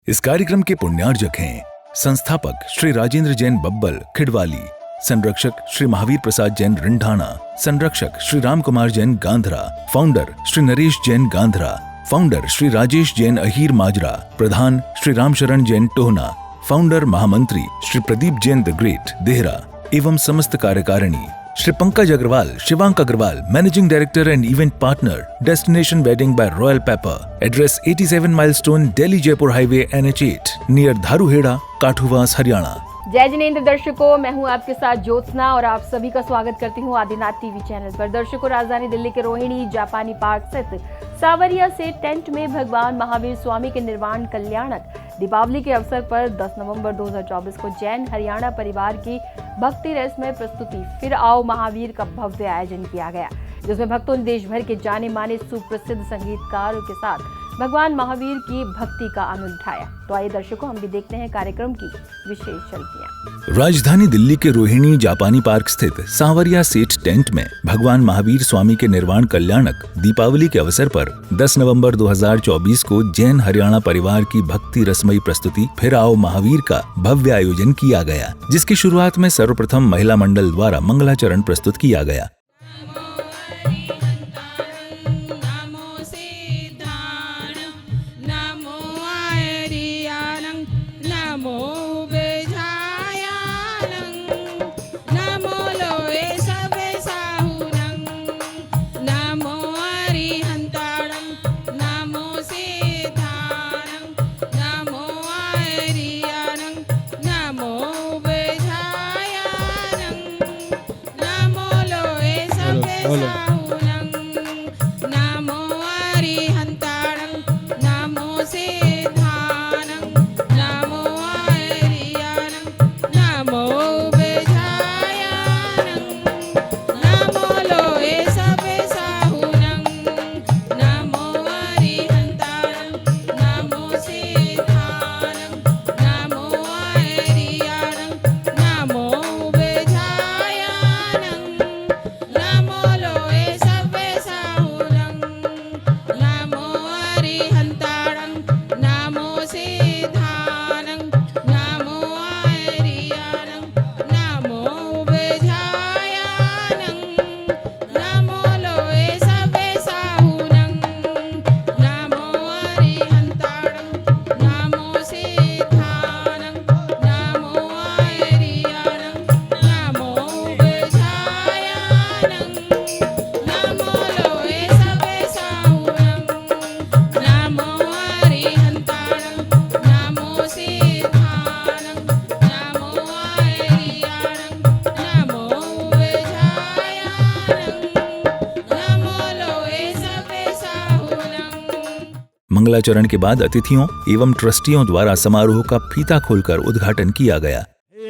इस कार्यक्रम के पुण्यार्जक हैं संस्थापक श्री राजेंद्र जैन बब्बल खिड़वाली, संरक्षक श्री महावीर प्रसाद जैन रिंढाणा, संरक्षक श्री राम कुमार जैन गांधरा, फाउंडर श्री नरेश जैन गांधरा, फाउंडर श्री राजेश जैन अहीर माजरा, प्रधान श्री रामशरण जैन टोहना, फाउंडर महामंत्री श्री प्रदीप जैन द ग्रेट देहरा एवं समस्त कार्यकारिणी Shri Pankaj Agarwal, Shivank Agarwal, managing director and event partner, destination wedding by royal paper, address 87 milestone, Delhi Jaipur highway NH8 near Dharuhera, Kathuwas, Haryana. जय जिनेंद्र दर्शकों, मैं हूं आपके साथ ज्योत्सना और आप सभी का स्वागत करती हूं आदिनाथ टीवी चैनल पर। दर्शकों, राजधानी दिल्ली के रोहिणी जापानी पार्क स्थित सावरिया से टेंट में भगवान महावीर स्वामी के निर्वाण कल्याणक दीपावली के अवसर पर 10 नवंबर 2024 को जैन हरियाणा परिवार की भक्ति रसमय प्रस्तुति फिर आओ महावीर का भव्य आयोजन किया गया, जिसमें भक्तों ने देश भर के जाने माने सुप्रसिद्ध संगीतकारों के साथ भगवान महावीर की भक्ति का आनंद उठाया। तो आइए दर्शकों, हम भी देखते हैं कार्यक्रम की विशेष झलकियां। राजधानी दिल्ली के रोहिणी जापानी पार्क स्थित सांवरिया सेठ टेंट में भगवान महावीर स्वामी के निर्वाण कल्याणक दीपावली के अवसर पर 10 नवंबर 2024 को जैन हरियाणा परिवार की भक्ति रसमयी प्रस्तुति फिर आओ महावीर का भव्य आयोजन किया गया, जिसकी शुरुआत में सर्वप्रथम महिला मंडल द्वारा मंगलाचरण प्रस्तुत किया गया। मंगलाचरण के बाद अतिथियों एवं ट्रस्टियों द्वारा समारोह का फीता खोलकर उद्घाटन किया गया।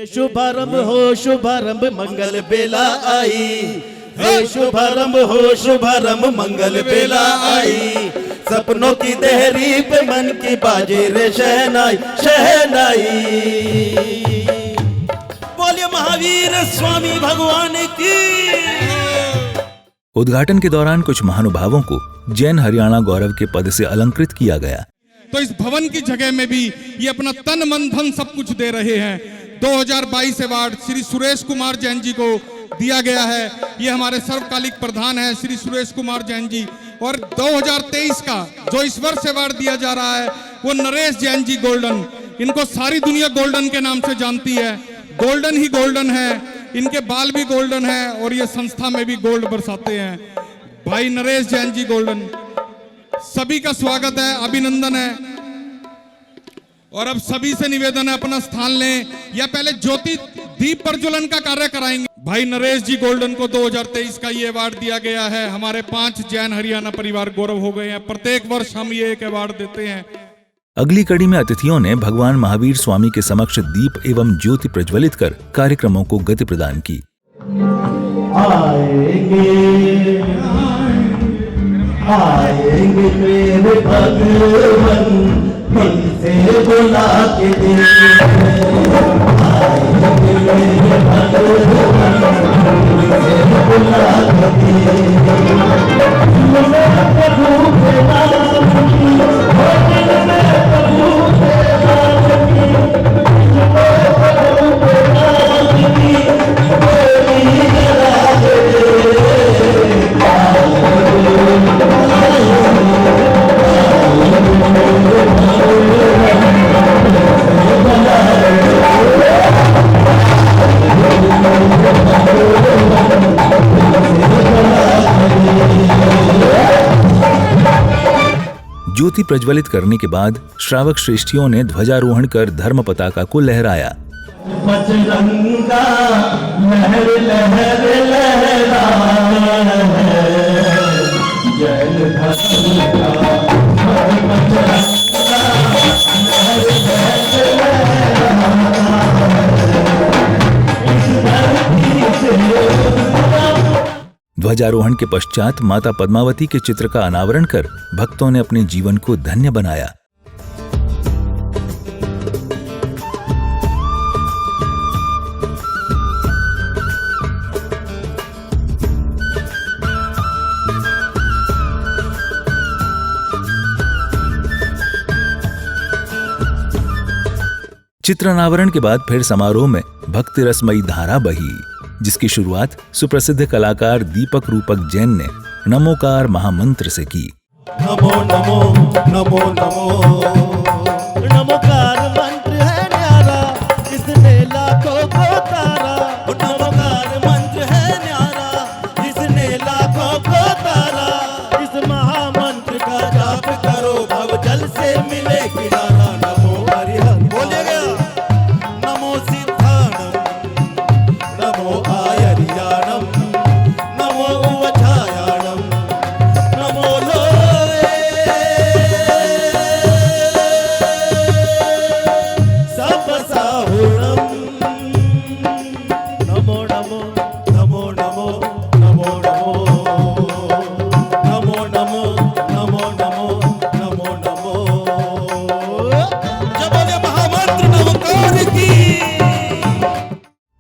शुभारंभ हो शुभारंभ मंगल बेला आई, हे शुभारंभ हो शुभारंभ मंगल बेला आई, सपनों की देहरी पे मन की बाजे रे शहनाई शहनाई। बोलिए महावीर स्वामी भगवान की। उद्घाटन के दौरान कुछ महानुभावों को जैन हरियाणा गौरव के पद से अलंकृत किया गया। तो इस भवन की जगह में भी ये अपना तन मन धन सब कुछ दे रहे हैं। 2022 अवार्ड श्री सुरेश कुमार जैन जी को दिया गया है। ये हमारे सर्वकालिक प्रधान है श्री सुरेश कुमार जैन जी। और 2023 का जो इस वर्ष अवार्ड दिया जा रहा है वो नरेश जैन जी गोल्डन। इनको सारी दुनिया गोल्डन के नाम से जानती है। गोल्डन ही गोल्डन है, इनके बाल भी गोल्डन है और ये संस्था में भी गोल्ड बरसाते हैं। भाई नरेश जैन जी गोल्डन, सभी का स्वागत है, अभिनंदन है। और अब सभी से निवेदन है अपना स्थान लें या पहले ज्योति दीप प्रज्वलन का कार्य कराएंगे। भाई नरेश जी गोल्डन को 2023 का ये अवार्ड दिया गया है। हमारे 5 जैन हरियाणा परिवार गौरव हो गए हैं। प्रत्येक वर्ष हम ये एक अवार्ड देते हैं। अगली कड़ी में अतिथियों ने भगवान महावीर स्वामी के समक्ष दीप एवं ज्योति प्रज्वलित कर कार्यक्रमों को गति प्रदान की। आएंगे मेरे भगवान दिल से बुला के दे, आएंगे मेरे भगवान दिल से बुला के दे। प्रभु के नाम की, प्रभु के ज्योति प्रज्वलित करने के बाद श्रावक श्रेष्ठियों ने ध्वजारोहण कर धर्म पताका को लहराया। बजरंगा लहर लहर लहरा जय ध्वजारोहण के पश्चात माता पद्मावती के चित्र का अनावरण कर भक्तों ने अपने जीवन को धन्य बनाया। चित्र अनावरण के बाद फिर समारोह में भक्ति रसमयी धारा बही, जिसकी शुरुआत सुप्रसिद्ध कलाकार दीपक रूपक जैन ने नमोकार महामंत्र से की। नमो नमो नमो नमो नमोकार मंत्र है न्यारा, इसने लाखों को तारा। नमोकार मंत्र है न्यारा, इसने लाखों को तारा। इस महामंत्र का जाप करो, भव जल से मिले किनारा। नमो हरिहर बोलेगा, नमो सिद्धाणम, नमो आयर्याणम, नमो उवचायाणम, नमो लोए सपसाहुणम। नमो नमो नमो नमो नमो नमो नमो नमो नमो नमो नमो नमो। जब बोले महामंत्र नमोकार की।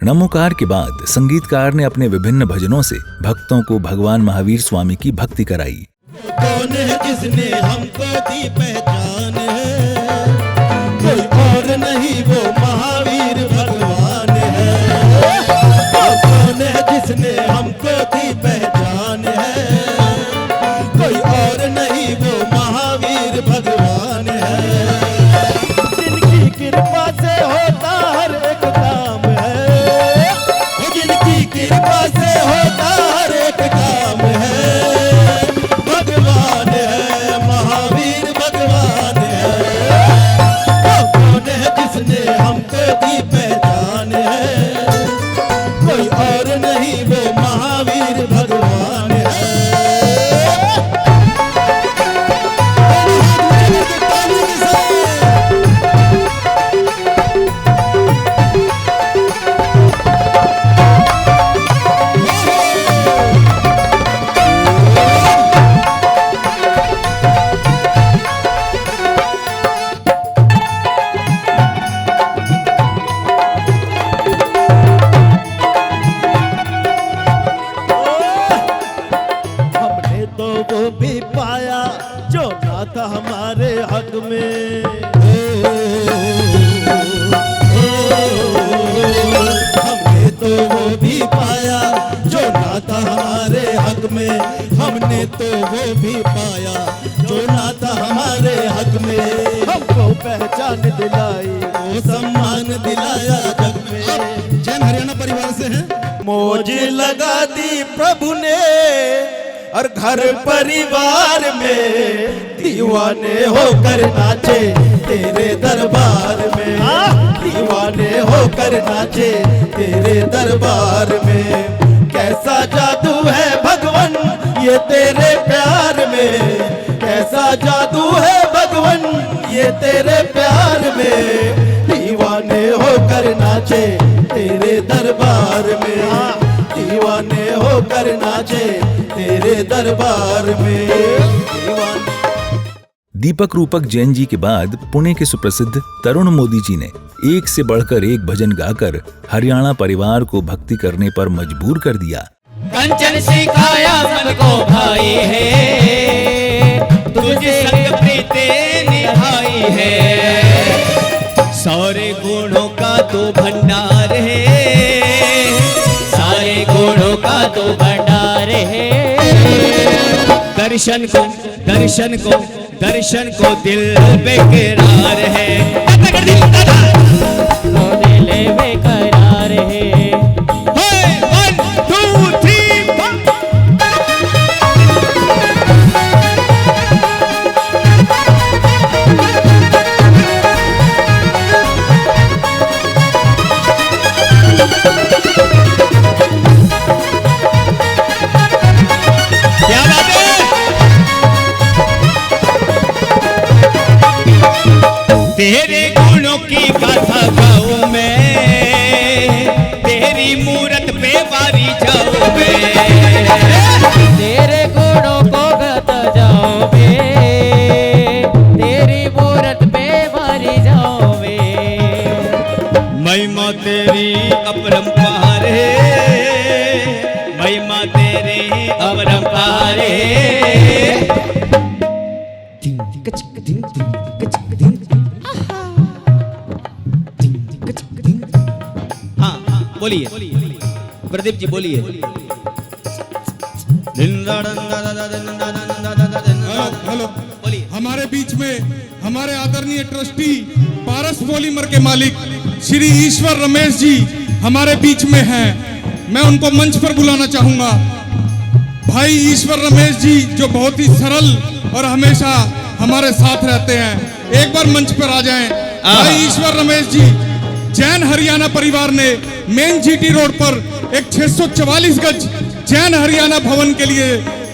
नमोकार के बाद संगीतकार ने अपने विभिन्न भजनों से भक्तों को भगवान महावीर स्वामी की भक्ति कराई। कौन है जिसने हमको दी पहचान है, कोई और नहीं वो महावीर भगवान है। कौन है जिसने हमको दी पहचान है, कोई और नहीं वो महावीर भगवान है। जिनकी कृपा से होता हर एक काम है, जिनकी कृपा से होता हर एक काम है। भगवान है महावीर भगवान है। कौन है जिसने हमको दी पहचान है, कोई और नहीं वो महावीर भगवान है। हमने तो वो भी पाया जो ना था हमारे हक में। हमने तो वो भी पाया जो ना था हमारे हक में। हमने तो वो भी पाया जो ना था हमारे हक में। हमको पहचान दिलाई, वो सम्मान दिलाया जग में। जैन हरियाणा परिवार से हैं। मौज लगा दी प्रभु ने और घर परिवार में, दीवाने होकर नाचे तेरे दरबार में। दीवाने होकर नाचे तेरे दरबार में। कैसा जादू है भगवन ये तेरे प्यार में, कैसा जादू है भगवन ये तेरे प्यार में। दीवाने होकर नाचे तेरे दरबार में, दीवाने होकर नाचे तेरे दरबार में। दीपक रूपक जैन जी के बाद पुणे के सुप्रसिद्ध तरुण मोदी जी ने एक से बढ़कर एक भजन गाकर हरियाणा परिवार को भक्ति करने पर मजबूर कर दिया। कंचन सिखाया सबको भाई है, तुझे संग प्रीते निभाई है। सारे गुणों का तो भंडार है, सारे गुणों का तो भंडार है। दर्शन को दर्शन को दर्शन को दिल बेकरार है, दिल बेकरार है। 1 2 3 4 तेरे गुणों की गाथा गाऊं मैं, तेरी मूरत पे वारी जाऊं मैं, तेरे गुणों को गाता जाऊं मैं, तेरी मूरत पे वारी जाऊं मैं। महिमा तेरी अपरंपार है, महिमा तेरी अपरंपार है। हाँ बोलिए प्रदीप जी बोलिए। हेलो बोलिए। हमारे बीच में हमारे आदरणीय ट्रस्टी पारस पॉलीमर के मालिक श्री ईश्वर रमेश जी हमारे बीच में हैं। मैं उनको मंच पर बुलाना चाहूंगा। भाई ईश्वर रमेश जी जो बहुत ही सरल और हमेशा हमारे साथ रहते हैं, एक बार मंच पर आ जाएं। भाई ईश्वर रमेश जी, जैन हरियाणा परिवार ने मेन जीटी रोड पर एक 644 गज जैन हरियाणा भवन के लिए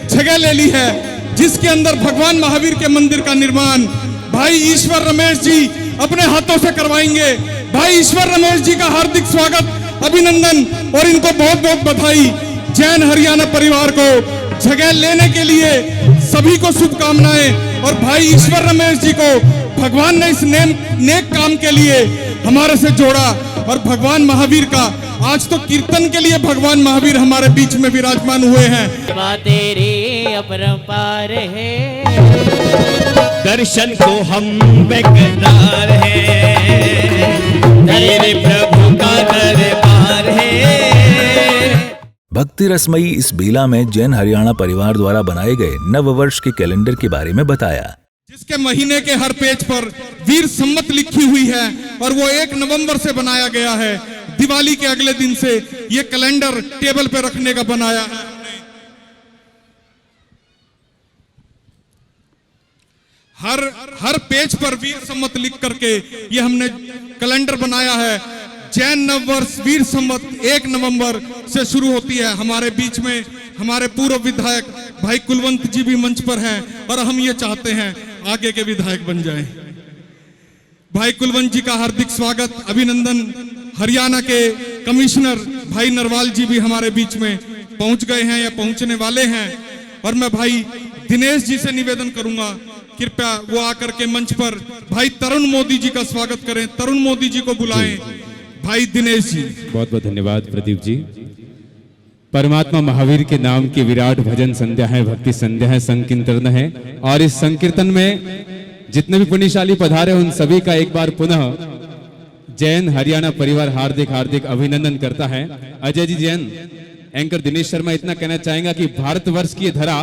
जगह ले ली है, जिसके अंदर भगवान महावीर के मंदिर का निर्माण भाई ईश्वर रमेश जी अपने हाथों से करवाएंगे। भाई ईश्वर रमेश जी का हार्दिक स्वागत, अभिनंदन और इनको बहुत बहुत बधाई। जैन हरियाणा परिवार को जगह लेने के लिए सभी को शुभकामनाएं। और भाई ईश्वर रमेश जी को भगवान ने इस नेक काम के लिए हमारे से जोड़ा, और भगवान महावीर का आज तो कीर्तन के लिए भगवान महावीर हमारे बीच में विराजमान हुए हैं। महिमा तेरी अपरंपार है, दर्शन को हम बेकरार हैं, तेरे प्रभु का दरबार है। भक्ति रसमयी इस बेला में जैन हरियाणा परिवार द्वारा बनाए गए नववर्ष के कैलेंडर के बारे में बताया, जिसके महीने के हर पेज पर वीर सम्मत लिखी हुई है और वो 1 नवंबर से बनाया गया है। दिवाली के अगले दिन से ये कैलेंडर टेबल पे रखने का बनाया है। हर पेज पर वीर सम्मत लिख करके ये हमने कैलेंडर बनाया है। जैन नववर्ष वीर सम्मत 1 नवंबर से शुरू होती है। हमारे बीच में हमारे पूर्व विधायक भाई कुलवंत जी भी मंच पर हैं और हम ये चाहते हैं आगे के विधायक बन जाएं। भाई कुलवंत जी का हार्दिक स्वागत, अभिनंदन। हरियाणा के कमिश्नर भाई नरवाल जी भी हमारे बीच में पहुंच गए हैं या पहुंचने वाले हैं। और मैं भाई दिनेश जी से निवेदन करूंगा, कृपया वो आकर के मंच पर भाई तरुण मोदी जी का स्वागत करें। तरुण मोदी जी को बुलाएं। भाई दिनेश जी, बहुत बहुत धन्यवाद प्रदीप जी। परमात्मा महावीर के नाम की विराट भजन संध्या है, भक्ति संध्या है, संकीर्तन है। और इस संकीर्तन में जितने भी पुण्यशाली पधारे उन सभी का एक बार पुनः जैन हरियाणा परिवार हार्दिक हार्दिक अभिनंदन करता है। अजय जी जैन, एंकर दिनेश शर्मा इतना कहना चाहेंगे कि भारतवर्ष की धरा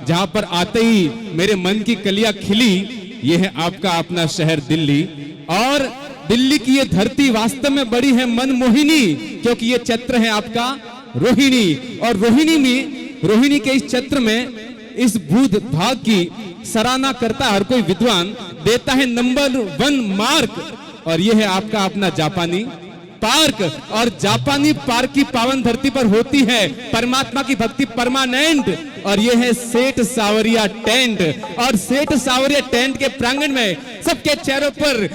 जहां पर आते ही मेरे मन की कलियां खिली, ये है आपका अपना शहर दिल्ली। और दिल्ली की ये धरती वास्तव में बड़ी है मनमोहिनी, क्योंकि ये चैत्र है आपका रोहिणी। और रोहिणी के इस चैत्र में इस बुध भाग की सराहना करता हर कोई विद्वान, देता है नंबर 1 मार्क। और ये है आपका अपना जापानी पार्क। और जापानी पार्क की पावन धरती पर होती है परमात्मा की भक्ति परमानेंट। और ये है सेठ सावरिया टेंट। और सेठ सावरिया टेंट के प्रांगण में सबके चेहरों पर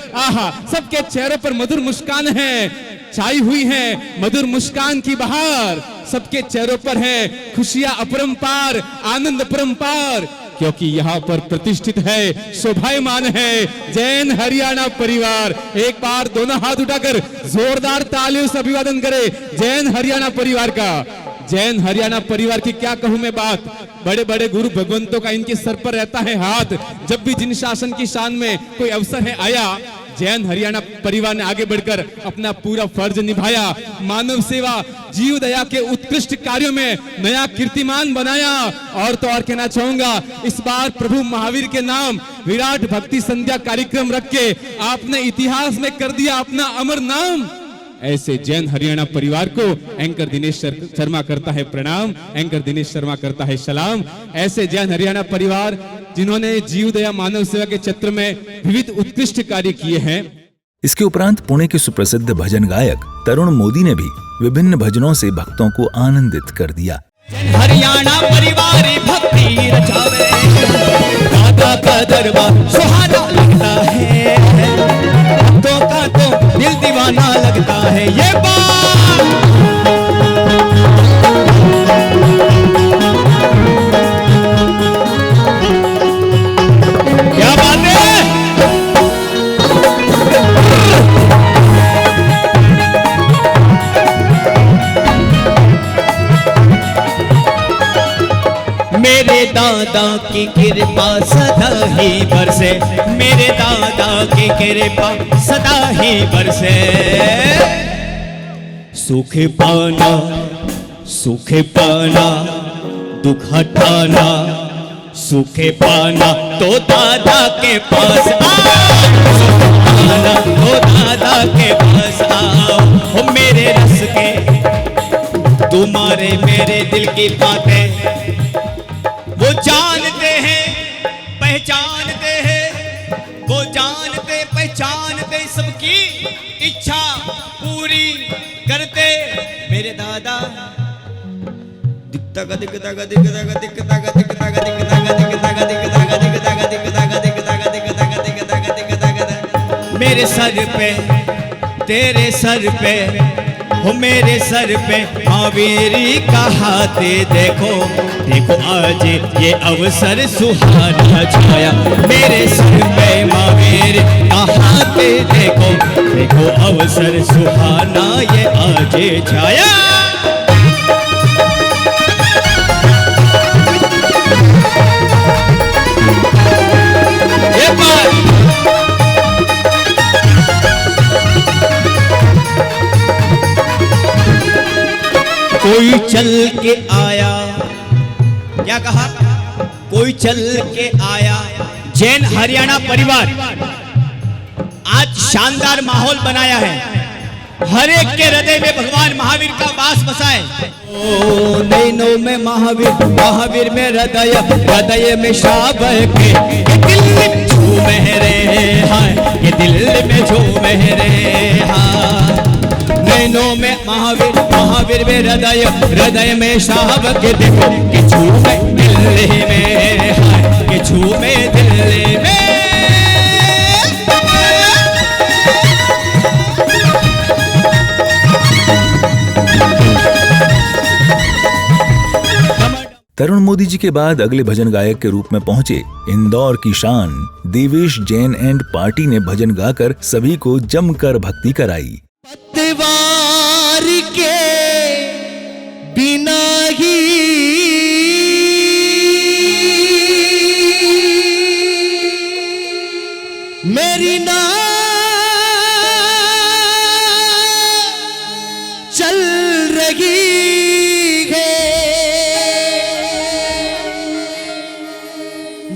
सबके चेहरों पर मधुर मुस्कान है, छाई हुई है मधुर मुस्कान की बहार। सबके चेहरों पर है खुशियां अपरंपार, आनंद अपरंपार, क्योंकि यहाँ पर प्रतिष्ठित है, शोभायमान है जैन हरियाणा परिवार। एक बार दोनों हाथ उठाकर जोरदार तालियों से अभिवादन करे जैन हरियाणा परिवार का। जैन हरियाणा परिवार की क्या कहूं मैं बात, बड़े बड़े गुरु भगवंतों का इनके सर पर रहता है हाथ। जब भी जिन शासन की शान में कोई अवसर है आया, जैन हरियाणा परिवार ने आगे बढ़कर अपना पूरा फर्ज निभाया। मानव सेवा, जीव दया के उत्कृष्ट कार्यों में नया कीर्तिमान बनाया। और तो और कहना चाहूंगा, इस बार प्रभु महावीर के नाम विराट भक्ति संध्या कार्यक्रम रख के आपने इतिहास में कर दिया अपना अमर नाम। ऐसे जैन हरियाणा परिवार को एंकर दिनेश शर्मा करता है प्रणाम, एंकर दिनेश शर्मा करता है सलाम। ऐसे जैन हरियाणा परिवार जिन्होंने जीव दया मानव सेवा के क्षेत्र में विविध उत्कृष्ट कार्य किए हैं। इसके उपरांत पुणे के सुप्रसिद्ध भजन गायक तरुण मोदी ने भी विभिन्न भजनों से भक्तों को आनंदित कर दिया। हरियाणा परिवार भक्ति रचावे, दादा का दरबार सुहाना लगता है, भक्तों का तो दिल दीवाना लगता है। ये बात क्या बात है। मेरे दादा की कृपा सदा ही बरसे, मेरे दादा की कृपा सदा ही बरसे। सुख पाना दुख हटाना, सुख पाना तो दादा के पास आओ, पाना तो दादा के पास आओ। हो मेरे रस के तुम्हारे मेरे दिल की बातें वो जानते हैं पहचानते हैं, वो जानते पहचानते सबकी इच्छा पूरी करते। मेरे दादा दिखता दिखता दिखता दिखता दिखता दिखता दिखता दिखता मेरे सर पे तेरे सर पे हो, मेरे सर पे महावीरी का हाथ देखो, देखो आज ये अवसर सुहाना छाया। मेरे सर पे महावीर का हाथ देखो, देखो अवसर सुहाना ये आज छाया। ये बात कोई चल के आया, क्या कहा, कोई चल के आया जैन हरियाणा परिवार आज शानदार माहौल बनाया है। हर एक के हृदय में भगवान महावीर का वास बसा है। ओ नैनों में महावीर, महावीर में हृदय, हृदय में शाबक के दिल में झूम रहे हैं, ये दिल में झूम रहे हैं। नैनों में महावीर, महावीर में हृदय, हृदय में शाहब के देखो कि झूमे दिल में, कि झूमे दिल में। तरुण मोदी जी के बाद अगले भजन गायक के रूप में पहुंचे इंदौर की शान देवेश जैन एंड पार्टी ने भजन गाकर सभी को जमकर भक्ति कराई। पतवार के बिना ही मेरी नाव चल रही है,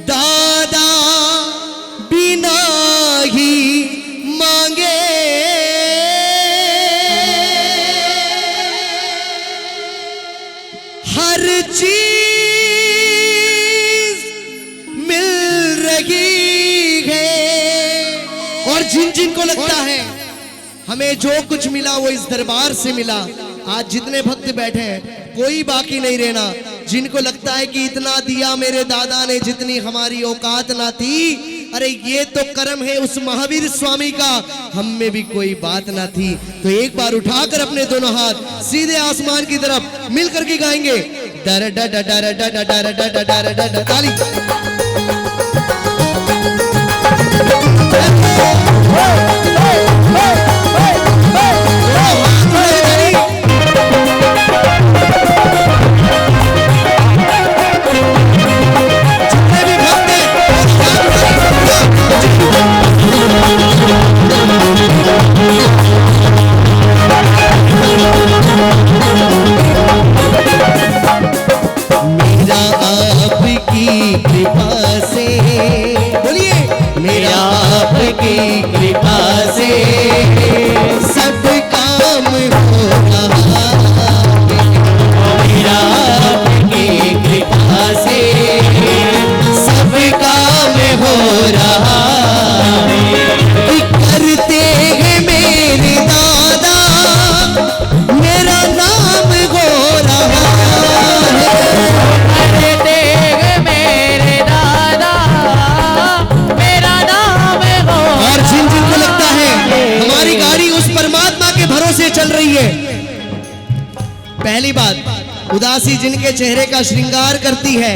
दादा बिना ही मांगे हर चीज मिल रही है। और जिन जिन को लगता है हमें जो कुछ मिला वो इस दरबार से मिला, आज जितने भक्त बैठे हैं कोई बाकी नहीं रहना। जिनको लगता है कि इतना दिया मेरे दादा ने जितनी हमारी औकात ना थी, अरे ये तो कर्म है उस महावीर स्वामी का, हम में भी कोई बात ना थी। तो एक बार उठाकर अपने दोनों हाथ सीधे आसमान की तरफ मिलकर के गाएंगे डर डर डर डर डर डर डर डर डर डर ताली। मेरा आपकी कृपा उदासी जिनके चेहरे का श्रृंगार करती है।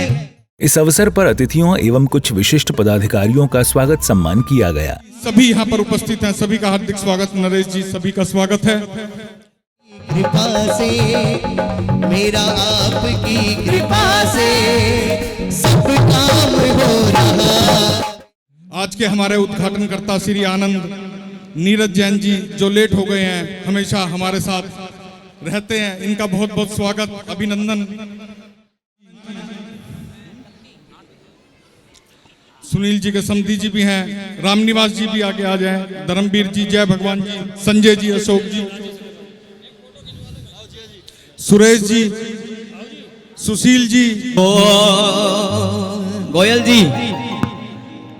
इस अवसर पर अतिथियों एवं कुछ विशिष्ट पदाधिकारियों का स्वागत सम्मान किया गया। सभी यहाँ पर उपस्थित हैं, सभी का हार्दिक स्वागत। नरेश जी, सभी का स्वागत है। कृपा से मेरा आपकी कृपा से सब काम हो रहा। आज के हमारे उद्घाटनकर्ता श्री आनंद नीरज जैन जी जो लेट हो गए हैं, हमेशा हमारे साथ रहते हैं, इनका बहुत बहुत स्वागत, अभिनंदन। सुनील जी के समधी जी भी हैं, रामनिवास जी भी आगे आ जाएं, धर्मवीर जी, जय भगवान जी, संजय जी, अशोक जी, सुरेश जी, सुशील जी। गोयल जी,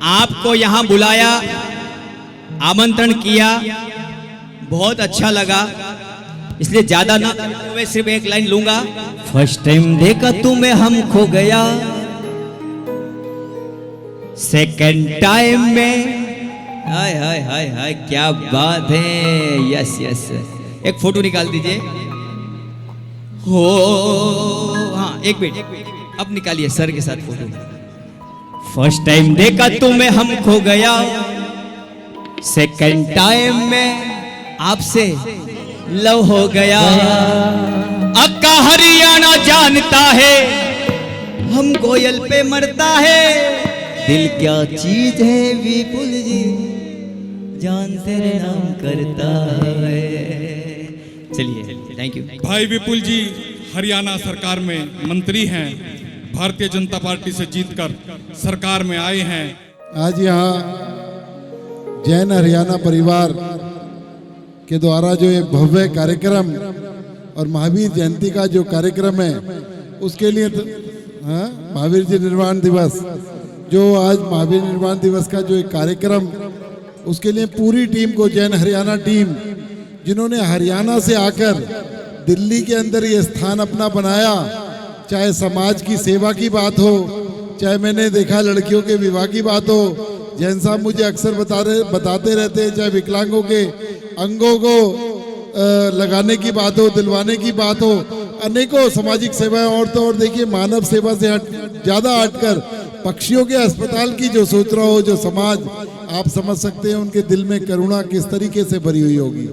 आपको यहाँ बुलाया, आमंत्रण किया, बहुत अच्छा लगा, इसलिए ज्यादा ना करते हुए सिर्फ एक लाइन लूंगा। फर्स्ट टाइम देखा तुम्हें हम खो गया, सेकंड टाइम में हाय हाय हाय हाय, क्या बात है। यस यस, एक फोटो निकाल दीजिए। हो हाँ, एक मिनट, अब निकालिए सर के साथ फोटो। फर्स्ट टाइम देखा तुम्हें हम खो गया, सेकंड टाइम में आपसे लव हो गया। अक्का हरियाणा जानता है, हम गोयल पे मरता है। दिल क्या चीज है विपुल जी, जान तेरे नाम करता है। चलिए, थैंक यू। भाई विपुल जी हरियाणा सरकार में मंत्री हैं, भारतीय जनता पार्टी से जीतकर सरकार में आए हैं। आज यहाँ जैन हरियाणा परिवार के द्वारा जो एक भव्य कार्यक्रम और महावीर जयंती का जो कार्यक्रम है, उसके लिए महावीर जी निर्वाण दिवस, जो आज महावीर निर्वाण दिवस का जो एक कार्यक्रम, उसके लिए पूरी टीम को, जैन हरियाणा टीम, जिन्होंने हरियाणा से आकर दिल्ली के अंदर ये स्थान अपना बनाया, चाहे समाज की सेवा की बात हो, चाहे मैंने देखा लड़कियों के विवाह की बात हो, जैन साहब मुझे अक्सर बताते रहते हैं, चाहे विकलांगों के अंगों को लगाने की बात हो, दिलवाने की बात हो, अनेकों सामाजिक सेवाएं। और तो और देखिए, मानव सेवा से ज़्यादा हटकर पक्षियों के अस्पताल की जो सोच रहा हो, जो समाज, आप समझ सकते हैं उनके दिल में करुणा किस तरीके से भरी हुई होगी।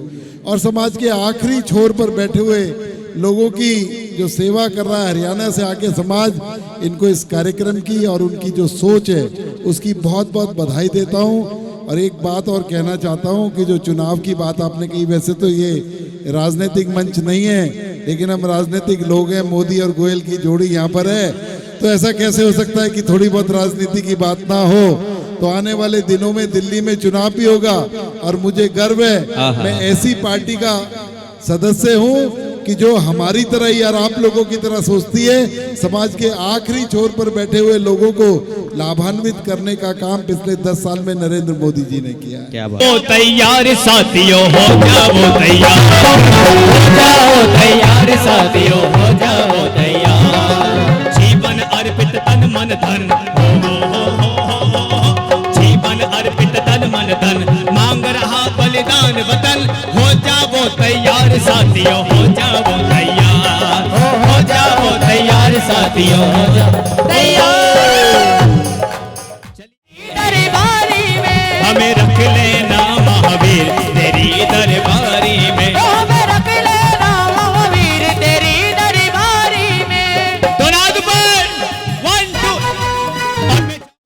और समाज के आखिरी छोर पर बैठे हुए लोगों की जो सेवा कर रहा है हरियाणा से आके समाज, इनको इस कार्यक्रम की और उनकी जो सोच है उसकी बहुत बहुत बधाई देता हूँ। और एक बात और कहना चाहता हूँ कि जो चुनाव की बात आपने कही, वैसे तो ये राजनीतिक मंच नहीं है, लेकिन हम राजनीतिक लोग हैं, मोदी और गोयल की जोड़ी यहाँ पर है, तो ऐसा कैसे हो सकता है कि थोड़ी बहुत राजनीति की बात ना हो। तो आने वाले दिनों में दिल्ली में चुनाव भी होगा और मुझे गर्व है, मैं ऐसी पार्टी का सदस्य हूँ कि जो हमारी तरह ही और आप लोगों की तरह सोचती है, समाज के आखिरी छोर पर बैठे हुए लोगों को लाभान्वित करने का काम पिछले 10 साल में नरेंद्र मोदी जी ने किया है। क्या बात। हो तैयार साथियों, हो जाओ तैयार, हो जाओ तैयार साथियों, हो जाओ तैयार। जीवन अर्पित तन मन धन, जीवन अर्पित तन मन धन, मांग रहा बलिदान वतन। हो जाओ तैयार साथियों, हो जाओ तैयार, हो जाओ तैयार साथियों, हो जाओ तैयार। दरबारी में हमें रख लेना महावीर तेरी दरबारी में, हमें रख लेना महावीर तेरी दरबारी में। तो नाद पर 1 2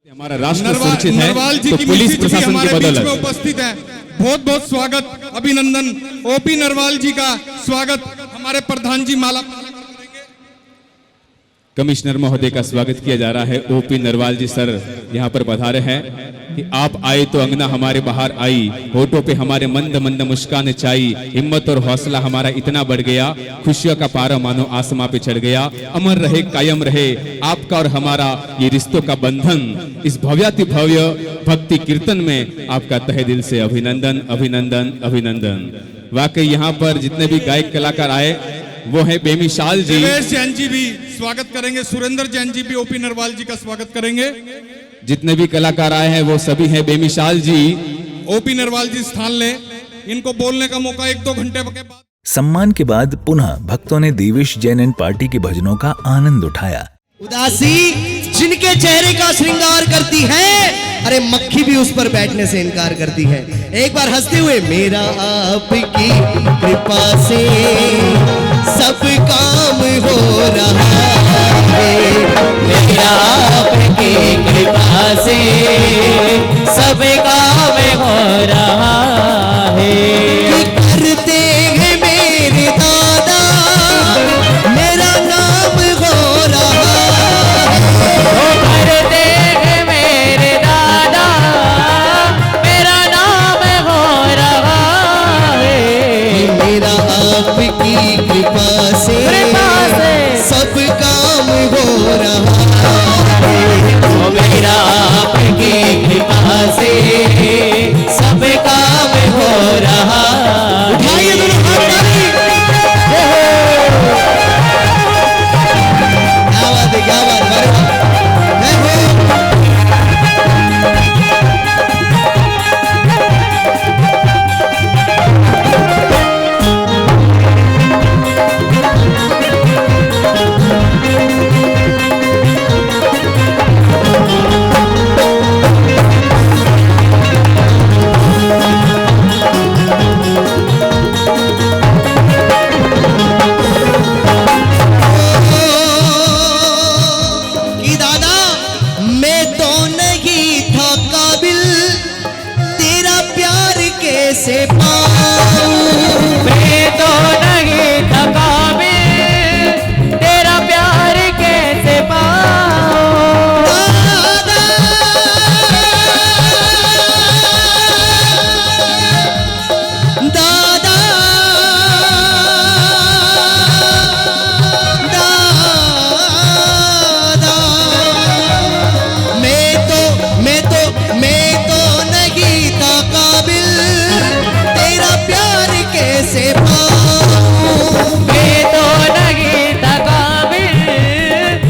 हमारा राष्ट्र सुरक्षित है, तो पुलिस प्रशासन की बदौलत उपस्थित है। बहुत बहुत स्वागत, अभिनंदन। ओपी नरवाल जी का स्वागत हमारे प्रधान जी माला कमिश्नर महोदय का स्वागत किया जा रहा है। ओपी नरवाल जी सर यहाँ पर पधारे हैं कि आप आए तो अंगना हमारे बाहर आई, होठों पे हमारे मंद मंद मुस्कान छाई, हिम्मत और हौसला हमारा इतना बढ़ गया, खुशियों का पारा मानो आसमां पे चढ़ गया। अमर रहे, कायम रहे आपका और हमारा ये रिश्तों का बंधन। इस भव्याति भव्य भक्ति कीर्तन में आपका तहे दिल से अभिनंदन, अभिनंदन, अभिनंदन। वाकई यहाँ पर जितने भी गायक कलाकार आए वो है बेमिसाल जी। जैन जी भी स्वागत करेंगे, सुरेंद्र जैन जी भी ओपी नरवाल जी का स्वागत करेंगे। जितने भी कलाकार आए हैं वो सभी हैं बेमिसाल जी। ओपी नरवाल जी स्थान लें, इनको बोलने का मौका 1-2 घंटे के बाद। सम्मान के बाद पुनः भक्तों ने देवेश जैन एंड पार्टी के भजनों का आनंद उठाया। उदासी जिनके चेहरे का श्रृंगार करती है, अरे मक्खी भी उस पर बैठने से इनकार करती है। एक बार हंसते हुए, मेरा आपकी कृपा से सब काम हो रहा है, मेरा आपकी कृपा से सब काम हो रहा है। करते हैं मेरे दादा, मेरा नाम हो रहा है। करते हैं मेरे दादा, मेरा नाम हो रहा है। मेरा आपकी कृपा से सब काम हो रहा है। मेरा आपकी कृपा से सब काम हो रहा है। उठाइए दोनों हाथ ताली। क्या बात है, क्या बात है, जय हो। कि दादा मैं तो नहीं था काबिल, तेरा प्यार कैसे पाऊं। मैं तो नहीं था काबिल, तेरा प्यार कैसे पाऊं। दादा दादा दादा, मैं तो नहीं था काबिल, तेरा प्यार कैसे पाऊं। मैं तो नहीं था काबिल,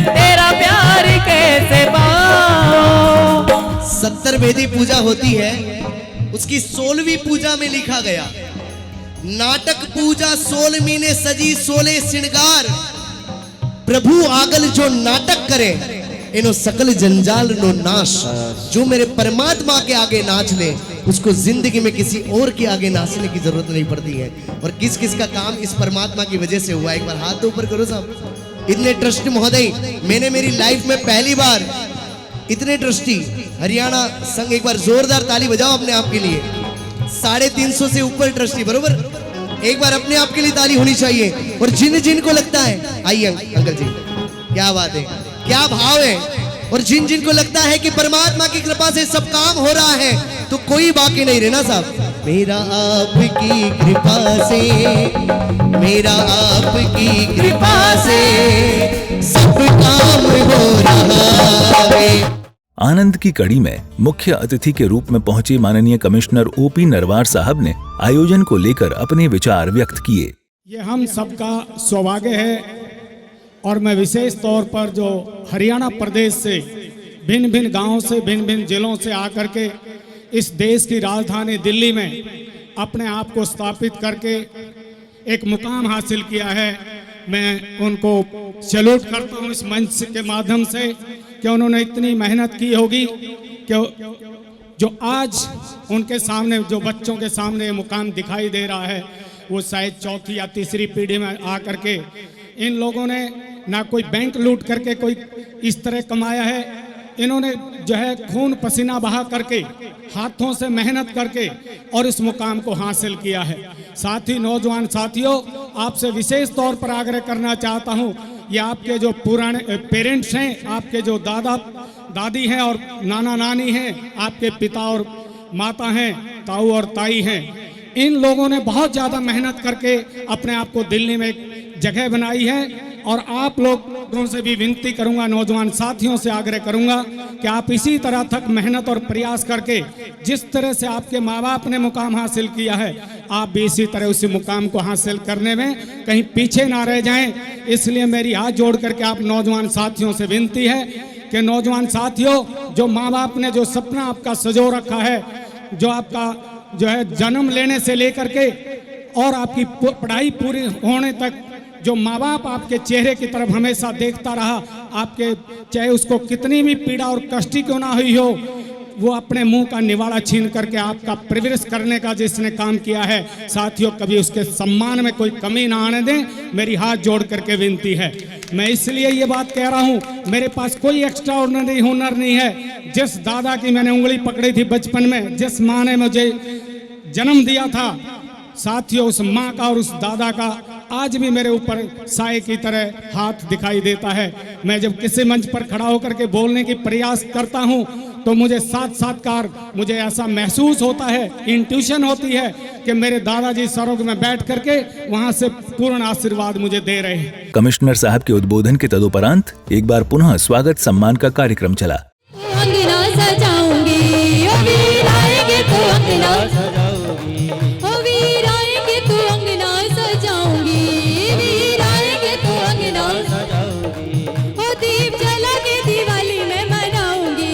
तेरा प्यार कैसे पाऊं। 70 वेदी पूजा होती है, उसकी 16वीं पूजा में लिखा गया, नाटक पूजा 16वीं ने सजी 16 श्रृंगार, प्रभु आगल जो नाटक करे, इनो सकल जंजाल नो नाश। जो मेरे परमात्मा के आगे नाच ले, उसको जिंदगी में किसी और के आगे नाचने की जरूरत नहीं पड़ती है। और किस किस का काम इस परमात्मा की वजह से हुआ, एक बार हाथ तो ऊपर करो साहब। इतने ट्रस्टी महोदय, मैंने मेरी लाइफ में पहली बार इतने ट्रस्टी हरियाणा संघ, एक बार जोरदार ताली बजाओ अपने आप के लिए। 350 से ऊपर ट्रस्टी, बरोबर, एक बार अपने आप के लिए ताली होनी चाहिए। और जिन जिन को लगता है, आइए अंकल जी, क्या बात है, क्या भाव है। और जिन जिन को लगता है कि परमात्मा की कृपा से सब काम हो रहा है, तो कोई बाकी नहीं रहना साहब। मेरा आपकी कृपा से, मेरा आपकी कृपा से सब काम हो रहा है। आनंद की कड़ी में मुख्य अतिथि के रूप में पहुंचे माननीय कमिश्नर ओपी नरवार साहब ने आयोजन को लेकर अपने विचार व्यक्त किए। ये हम सबका सौभाग्य है, और मैं विशेष तौर पर जो हरियाणा प्रदेश से भिन्न भिन्न गांवों से, भिन्न भिन्न जिलों से आकर के इस देश की राजधानी दिल्ली में अपने आप को स्थापित करके एक मुकाम हासिल किया है, मैं उनको सैल्यूट करता हूं इस मंच के माध्यम से कि उन्होंने इतनी मेहनत की होगी कि जो आज उनके सामने, जो बच्चों के सामने ये मुकाम दिखाई दे रहा है, वो शायद चौथी या तीसरी पीढ़ी में आकर के इन लोगों ने ना कोई बैंक लूट करके कोई इस तरह कमाया है, इन्होंने जो है खून पसीना बहा करके, हाथों से मेहनत करके और इस मुकाम को हासिल किया है। साथ ही नौजवान साथियों, आपसे विशेष तौर पर आग्रह करना चाहता हूँ, ये आपके जो पुराने पेरेंट्स हैं, आपके जो दादा दादी हैं और नाना नानी हैं, आपके पिता और माता हैं, ताऊ और ताई हैं, इन लोगों ने बहुत ज़्यादा मेहनत करके अपने आप को दिल्ली में एक जगह बनाई है। और आप लोगों से भी विनती करूंगा, नौजवान साथियों से आग्रह करूंगा कि आप इसी तरह तक मेहनत और प्रयास करके, जिस तरह से आपके माँ बाप ने मुकाम हासिल किया है, आप भी इसी तरह उसी मुकाम को हासिल करने में कहीं पीछे ना रह जाएं। इसलिए मेरी हाथ जोड़ करके आप नौजवान साथियों से विनती है कि नौजवान साथियों, जो माँ बाप ने जो सपना आपका सजो रखा है, जो आपका जो है जन्म लेने से लेकर के और आपकी पढ़ाई पूरी होने तक जो माँ बाप आपके चेहरे की तरफ हमेशा देखता रहा, आपके चाहे उसको कितनी भी पीड़ा और कष्ट क्यों ना हुई हो, वो अपने मुंह का निवाड़ा छीन करके आपका परवरिश करने का जिसने काम किया है, साथियों कभी उसके सम्मान में कोई कमी ना आने दें, मेरी हाथ जोड़ करके विनती है। मैं इसलिए ये बात कह रहा हूँ, मेरे पास कोई एक्स्ट्रा ऑर्डिनरी हुनर नहीं है। जिस दादा की मैंने उंगली पकड़ी थी बचपन में, जिस माँ ने मुझे जन्म दिया था, साथियों उस माँ का और उस दादा का आज भी मेरे ऊपर साए की तरह हाथ दिखाई देता है। मैं जब किसी मंच पर खड़ा होकर के बोलने की प्रयास करता हूँ तो मुझे साक्षात्कार मुझे ऐसा महसूस होता है, इंट्यूशन होती है कि मेरे दादाजी स्वर्ग में बैठ करके वहाँ से पूर्ण आशीर्वाद मुझे दे रहे हैं। कमिश्नर साहब के उद्बोधन के तदुपरांत एक बार पुनः स्वागत सम्मान का कार्यक्रम चला। अंगना सजाऊंगी, ओ वीर आएंगे तो अंगना सजाऊंगी, ओ वीर आएंगे तो अंगना सजाऊंगी, वीर आएंगे तो अंगना सजाऊंगी, ओ दीप जला के दिवाली में मनाऊंगी,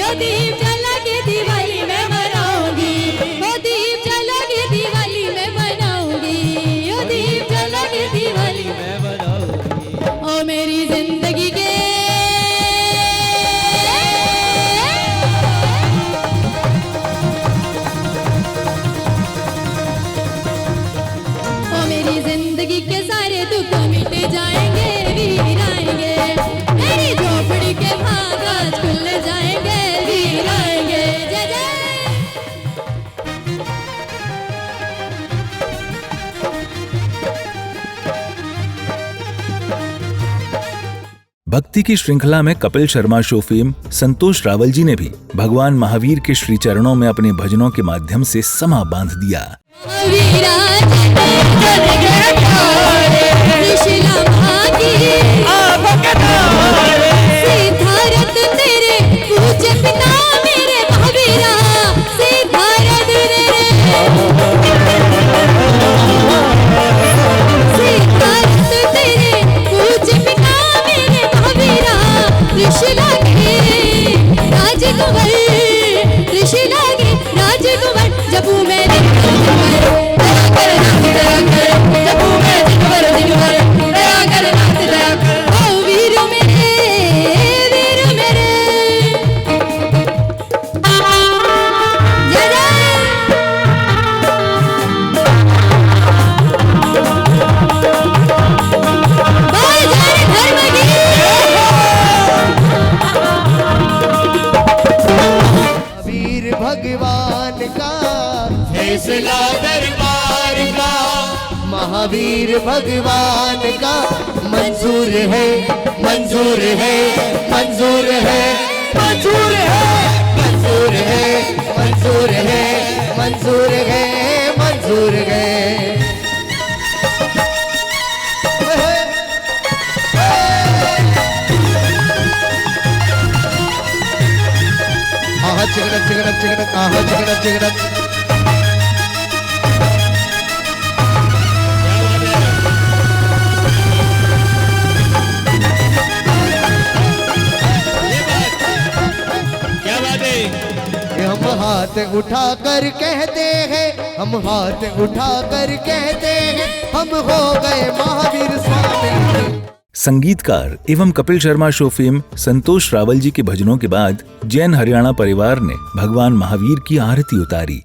ओ दीप जला के दिवाली में मनाऊंगी, ओ दीप जला के दिवाली में मनाऊंगी, ओ दीप जला के दिवाली में मनाऊंगी, ओ मेरी जिंदगी के जिंदगी के सारे दुख मिट जाएंगे, वीर आएंगे, मेरी झोपड़ी के भाग आज खुल जाएंगे, वीर आएंगे। जय जय। भक्ति की श्रृंखला में कपिल शर्मा शो फेम संतोष रावल जी ने भी भगवान महावीर के श्री चरणों में अपने भजनों के माध्यम से समा बांध दिया। सिद्धार्थ तेरे पूज्य पिता मेरे महावीरा, सिद्धार्थ तेरे पूज्य पिता मेरे महावीरा, त्रिशूला के राजकुमार, त्रिशूला के राजकुमार, जबू मैं भगवान का फैसला दरबार का, महावीर भगवान का मंजूर है, मंजूर है, मंजूर है, मंजूर है, मंजूर है, मंजूर है, मंजूर है, मंजूर है। आहा चिगड़क चिगड़क चिगड़क, आहा चिगड़क चिगड़क। क्या बात है? हम हाथ उठा कर कहते हैं, हम हाथ उठा कर कहते हैं, हम हो गए महावीर स्वामी। संगीतकार एवं कपिल शर्मा शो फेम संतोष रावल जी के भजनों के बाद जैन हरियाणा परिवार ने भगवान महावीर की आरती उतारी।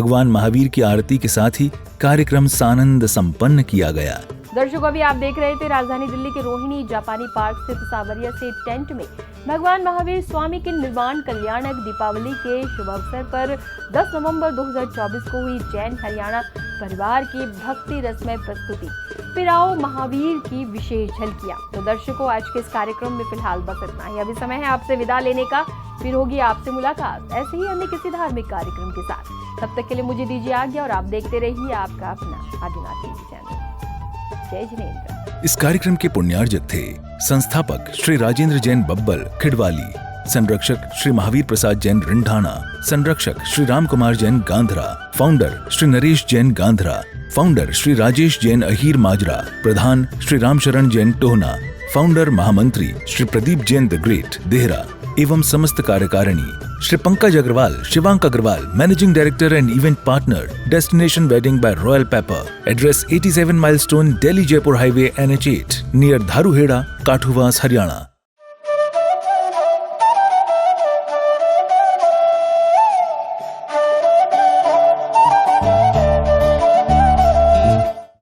भगवान महावीर की आरती के साथ ही कार्यक्रम सानंद संपन्न किया गया। दर्शकों, अभी आप देख रहे थे राजधानी दिल्ली के रोहिणी जापानी पार्क स्थित सावरिया से टेंट में भगवान महावीर स्वामी के निर्वाण कल्याणक दीपावली के शुभ अवसर पर 10 नवंबर 2024 को हुई जैन हरियाणा परिवार की भक्ति रसमय प्रस्तुति फिर आओ महावीर की विशेष झलकियां। तो दर्शकों, आज के इस कार्यक्रम में फिलहाल बस इतना ही। अभी समय है आपसे विदा लेने का, फिर होगी आपसे मुलाकात ऐसे ही अन्य किसी धार्मिक कार्यक्रम के साथ। तब तक के लिए मुझे दीजिए आज्ञा और आप देखते रहिए आपका अपना आदिनाथ टीवी चैनल। जय जिनेंद्र। इस कार्यक्रम के पुण्यार्जक थे संस्थापक श्री राजेंद्र जैन बब्बल खिडवाली, संरक्षक श्री महावीर प्रसाद जैन रिंढाणा, संरक्षक श्री राम कुमार जैन गांधरा, फाउंडर श्री नरेश जैन गांधरा, फाउंडर श्री राजेश जैन अहीर माजरा, प्रधान श्री रामशरण जैन टोहना, फाउंडर महामंत्री श्री प्रदीप जैन द ग्रेट देहरा एवं समस्त कार्यकारिणी Shri Pankaj Agarwal, Shivank Agarwal, managing director and event partner, destination wedding by royal paper, address 87 milestone, Delhi Jaipur highway NH8 near Dharuhera, Kathuwas, Haryana.